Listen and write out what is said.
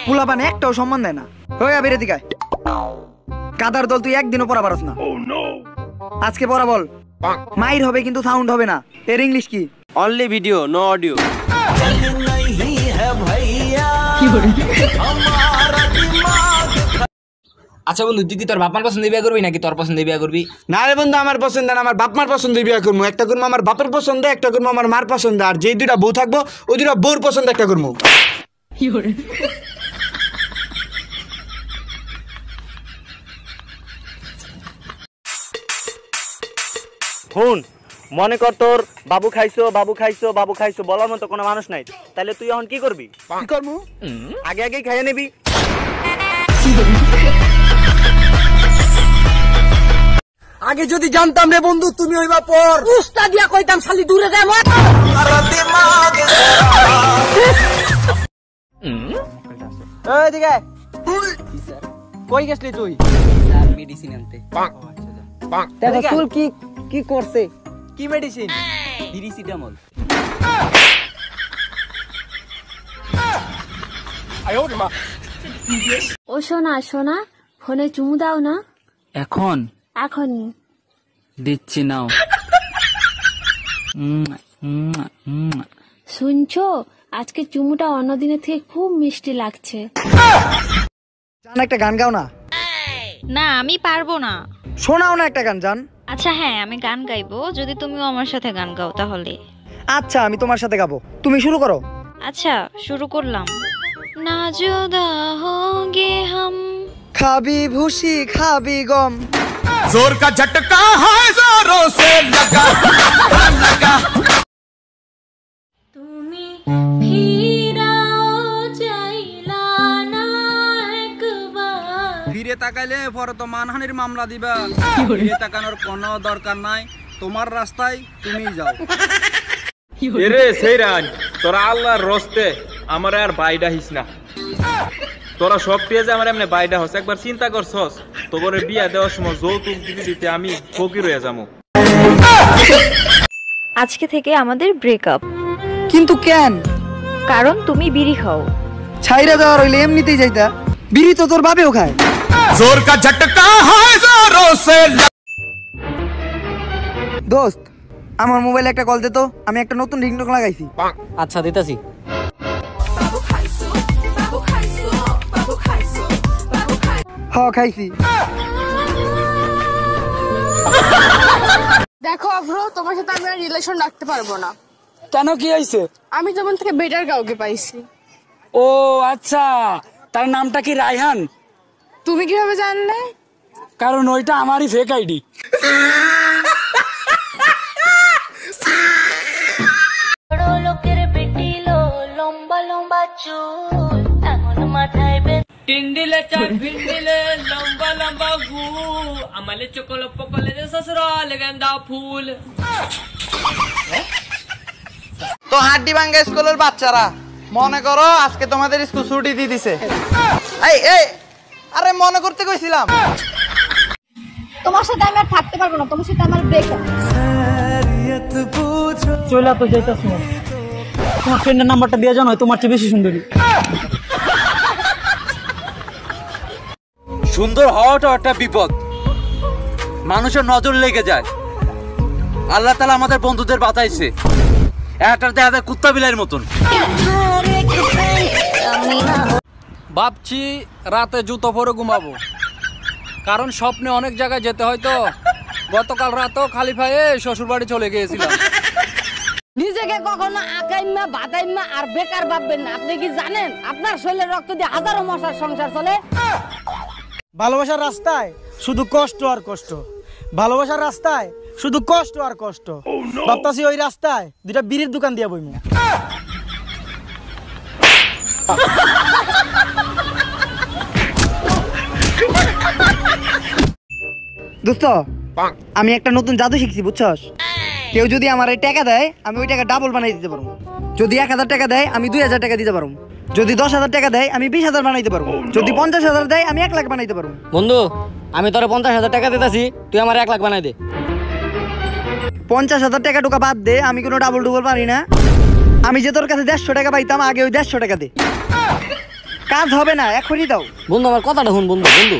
পোলাপান একটাও সম্মান দেয় না। ওই আবির এদিকে আয়। কাদার দল তুই একদিনও পড়া পারস না। আজকে পড়া বল। মাইর হবে কিন্তু সাউন্ড হবে না। এর ইংলিশ কি? Only video no audio. আচ্ছা বন্ধু, তুই কি তোর বাপমার পছন্দ বিয়ে করবি নাকি তোর পছন্দ বিয়ে করবি? না রে বন্ধু, আমার পছন্দ না, আমার বাপ মার পছন্দ বিয়ে করবো। একটা করবো আমার বাপের পছন্দ, একটা করবো আমার মার পছন্দ। আর যেই দুইটা বউ থাকবো ওই দুইটা বউর পছন্দ একটা করবো। শুন, মনে কর তোর বাবু খাইছো বাবু খাইছো বাবু খাইছো বলার মতো কোনো মানুষ নাই, তাহলে তুই এখন কি করবি? কি করবো? আগে আগেই খাইয়ে নিবি। আগে যদি জানতাম রে বন্ধু তুমি হইবা পর উস্তাদ দিয়া কইতাম শালি দূরে যায় মত। এই দিকে কই গেছলি তুই? স্যার মেডিসিন আনতে। দেখো চুল কি কি করছে? কি মেডিসিন? প্যারাসিটামল। ও সোনা সোনা, ফোনে চুমু দাও না। এখন এখনই দিচ্ছি নাও। শুনছো, আজকে চুমুটা অন্যদিনের থেকে খুব মিষ্টি লাগছে। জান একটা গান গাও না। না আমি পারবো না। শোনাও না একটা গান জান। আচ্ছা হ্যাঁ, আমি গান গাইবো যদি তুমিও আমার সাথে গান গাও তাহলে। আচ্ছা আমি তোমার সাথে গাবো, তুমি শুরু করো। আচ্ছা শুরু করলাম। না জুদা হোগে হাম। খাবি ভুসি খাবি গম। जोर का झटका है जोरों से लगा लगा। তুমি ফিরাও চাইলা না একবার। ফিরে তাকাইলে পরে তো মানহানির মামলা দিবা। ফিরে তাকানোর কোনো দরকার নাই, তোমার রাস্তায় তুমি যাও। এরে সেইরান, তোরা আল্লাহর রস্তে আমার আর বাইডা হিস না। তোরা সব পেয়ে আমার এমনি বাইডা হস, একবার চিন্তা করছস তোর বিয়া দেওয়ার সময় যৌতুক দিতে দিতে আমি ফকির হয়ে যাবো। আজকে থেকে আমাদের ব্রেকআপ। কিন্তু কেন? কারণ তুমি বিড়ি খাও। ছাইরা দেওয়ার হইলে এমনিতেই যাইতা। বিড়ি তো তোর বাপেও খায়। जोर का झटका है जोरों से लगा। দোস্ত আমার মোবাইলে একটা কল দে তো, আমি একটা নতুন রিংটোন লাগাইছি। আচ্ছা দিতাছি। হ খাইছি। দেখো অভ্র, তোমার সাথে আমি আর রিলেশন রাখতে পারবো না। কেন, কি হয়েছে? আমি যেমন থেকে বেটার কাউকে পাইছি। ও আচ্ছা, তার নামটা কি রায়হান? তুমি কিভাবে জানলে? কারণ ওইটা আমারই ফেক আইডি। লোকের বেটিলো লম্বা লম্বা চুল, এখন মাথায় টিন্ডিলে চাট ভিন্ডিলে লম্বা লম্বা গু, আমালে চকল পকলে যে সসুরাল গেন্দা ফুল। তো হাড্ডি ভাঙ্গা স্কুলের বাচ্চারা মনে করো আজকে তোমাদের স্কুল ছুটি দিয়ে দিছে। এই এই আরে মনে করতে কইছিলাম। তোমার সাথে আমি আর থাকতে পারবো না, তোমার সাথে আমার ব্রেকআপ। চলে তো যাইতাছ না, তোমার ফ্রেন্ডের নাম্বারটা দিয়ে জানো, তোমার চেয়ে বেশি সুন্দরী। সুন্দর হওয়াটা একটা বিপদ, মানুষের নজর লেগে যায়। আল্লাহ তাআলা আমাদের বন্ধুদের বাঁচাইছে, একটা দেখা যায় কুত্তা বিলাইয়ের মতন। ভাবছি রাতে জুতো পরে ঘুমাবো, কারণ স্বপ্নে অনেক জায়গায় যেতে হয়। তো গতকাল রাতেও খালি পায়ে শ্বশুর বাড়ি চলে গিয়েছিলাম। নিজেকে কখনো আকাইমা বাদাইমা আর বেকার ভাববেন না। আপনি কি জানেন আপনার শরীরের রক্ত দিয়ে হাজারো মশার সংসার চলে? ভালোবাসার রাস্তায় শুধু কষ্ট আর কষ্ট, ভালোবাসার রাস্তায় শুধু কষ্ট আর কষ্ট। ভাবতাছি ওই রাস্তায় দুইটা বিড়ির দোকান দিয়া বইমু। দোস্ত আমি একটা নতুন জাদু শিখছি, বুঝছস? কেউ যদি আমার এই টাকা দেয় আমি ওই টাকা ডাবল বানাই দিতে পারবো। যদি 1000 টাকা দেয় আমি 2000 টাকা দিতে পারবো। যদি 10,000 টাকা দেয় আমি 20,000 বানাইতে পারবো। যদি 50,000 দেয় আমি 1 লাখ বানাইতে পারবো। বন্ধু আমি তোরে 50,000 টাকা দিতেছি, তুই আমার 1 লাখ বানাই দে। 50,000 টাকা টোকা বাদ দে, আমি কোনো ডাবল ডুবল পারি না। আমি যে তোর কাছে 150 টাকা পাইতাম আগে ওই 150 টাকা দে। কাজ হবে না, এখনই দাও। বন্ধু আমার কথাটা শুন বন্ধু বন্ধু